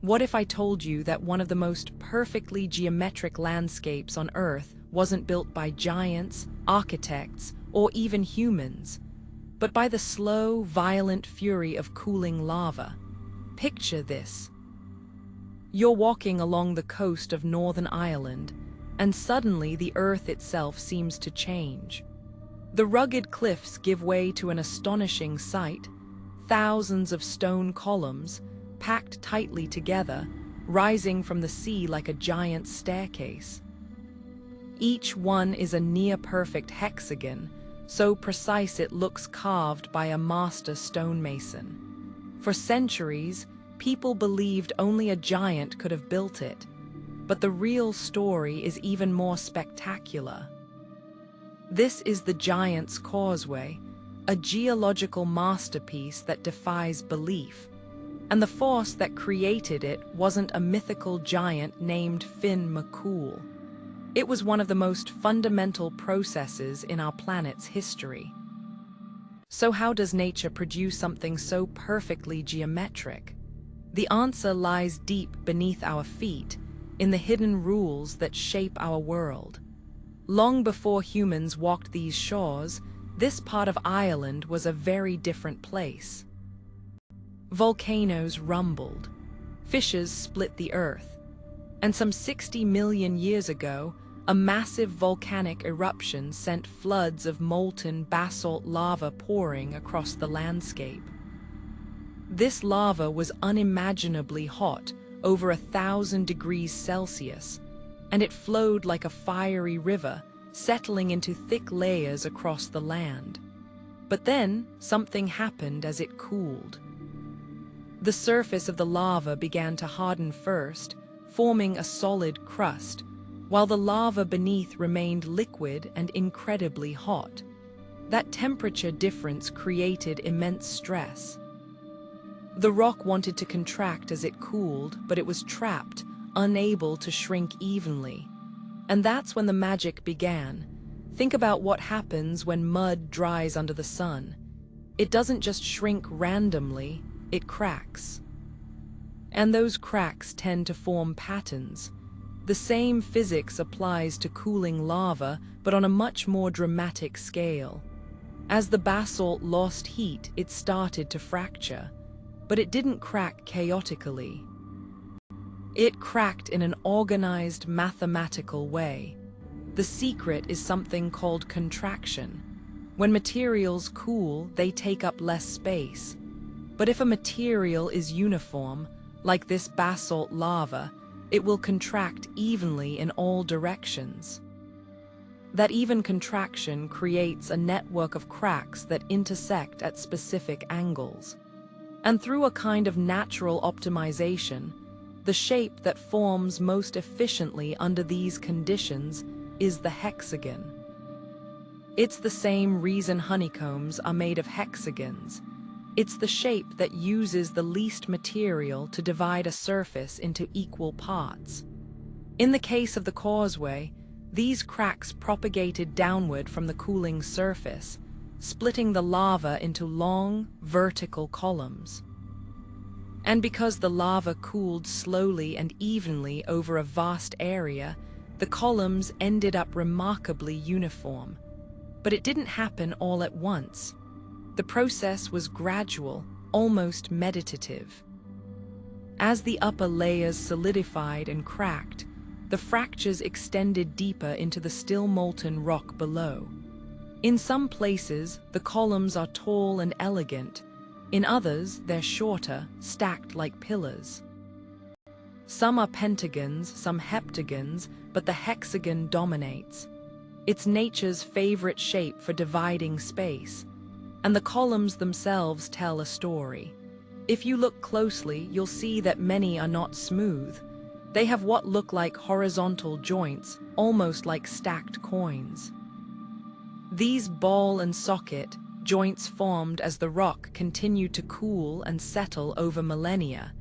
What if I told you that one of the most perfectly geometric landscapes on Earth wasn't built by giants, architects, or even humans, but by the slow, violent fury of cooling lava? Picture this. You're walking along the coast of Northern Ireland, and suddenly the Earth itself seems to change. The rugged cliffs give way to an astonishing sight: thousands of stone columns, packed tightly together, rising from the sea like a giant staircase. Each one is a near-perfect hexagon, so precise it looks carved by a master stonemason. For centuries, people believed only a giant could have built it, but the real story is even more spectacular. This is the Giant's Causeway, a geological masterpiece that defies belief. And the force that created it wasn't a mythical giant named Finn McCool. It was one of the most fundamental processes in our planet's history. So how does nature produce something so perfectly geometric? The answer lies deep beneath our feet, in the hidden rules that shape our world. Long before humans walked these shores, this part of Ireland was a very different place. Volcanoes rumbled, fissures split the earth, and some 60 million years ago, a massive volcanic eruption sent floods of molten basalt lava pouring across the landscape. This lava was unimaginably hot, over 1,000 degrees Celsius, and it flowed like a fiery river, settling into thick layers across the land. But then, something happened as it cooled. The surface of the lava began to harden first, forming a solid crust, while the lava beneath remained liquid and incredibly hot. That temperature difference created immense stress. The rock wanted to contract as it cooled, but it was trapped, unable to shrink evenly. And that's when the magic began. Think about what happens when mud dries under the sun. It doesn't just shrink randomly, it cracks. And those cracks tend to form patterns. The same physics applies to cooling lava, but on a much more dramatic scale. As the basalt lost heat, it started to fracture. But it didn't crack chaotically. It cracked in an organized, mathematical way. The secret is something called contraction. When materials cool, they take up less space. But if a material is uniform, like this basalt lava, it will contract evenly in all directions. That even contraction creates a network of cracks that intersect at specific angles. And through a kind of natural optimization, the shape that forms most efficiently under these conditions is the hexagon. It's the same reason honeycombs are made of hexagons. It's the shape that uses the least material to divide a surface into equal parts. In the case of the causeway, these cracks propagated downward from the cooling surface, splitting the lava into long, vertical columns. And because the lava cooled slowly and evenly over a vast area, the columns ended up remarkably uniform. But it didn't happen all at once. The process was gradual, almost meditative. As the upper layers solidified and cracked, the fractures extended deeper into the still molten rock below. In some places, the columns are tall and elegant. In others, they're shorter, stacked like pillars. Some are pentagons, some heptagons, but the hexagon dominates. It's nature's favorite shape for dividing space. And the columns themselves tell a story. If you look closely, you'll see that many are not smooth. They have what look like horizontal joints, almost like stacked coins. These ball and socket joints formed as the rock continued to cool and settle over millennia,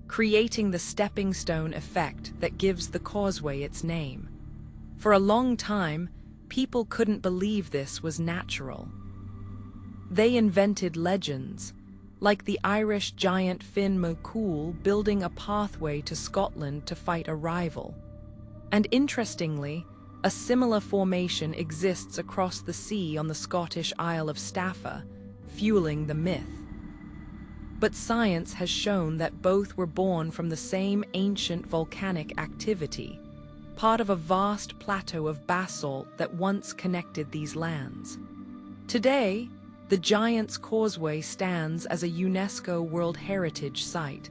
creating the stepping stone effect that gives the causeway its name. For a long time, people couldn't believe this was natural. They invented legends. like the Irish giant Finn McCool building a pathway to Scotland to fight a rival. And interestingly, a similar formation exists across the sea on the Scottish Isle of Staffa, fueling the myth. But science has shown that both were born from the same ancient volcanic activity, part of a vast plateau of basalt that once connected these lands. Today, the Giant's Causeway stands as a UNESCO World Heritage Site,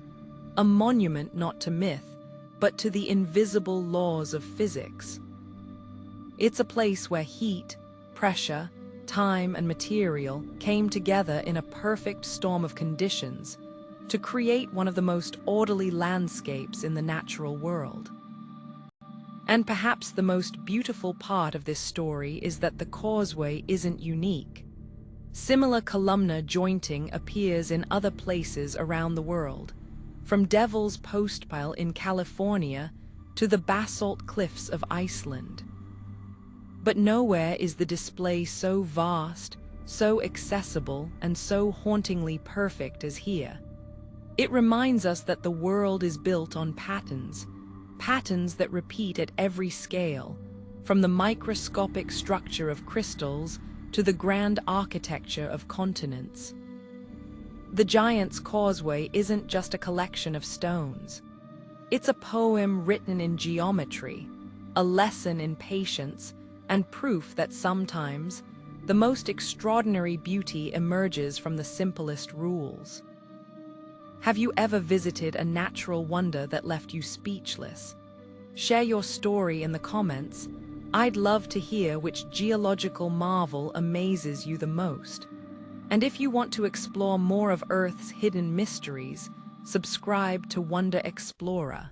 a monument not to myth, but to the invisible laws of physics. It's a place where heat, pressure, time, and material came together in a perfect storm of conditions to create one of the most orderly landscapes in the natural world. And perhaps the most beautiful part of this story is that the causeway isn't unique. Similar columnar jointing appears in other places around the world, from Devil's Postpile in California to the basalt cliffs of Iceland. But nowhere is the display so vast, so accessible, and so hauntingly perfect as here. It reminds us that the world is built on patterns that repeat at every scale, from the microscopic structure of crystals to the grand architecture of continents. The Giant's Causeway isn't just a collection of stones. It's a poem written in geometry, a lesson in patience, and proof that sometimes the most extraordinary beauty emerges from the simplest rules. Have you ever visited a natural wonder that left you speechless? Share your story in the comments. I'd love to hear which geological marvel amazes you the most. And if you want to explore more of Earth's hidden mysteries, subscribe to Wonder Explorer.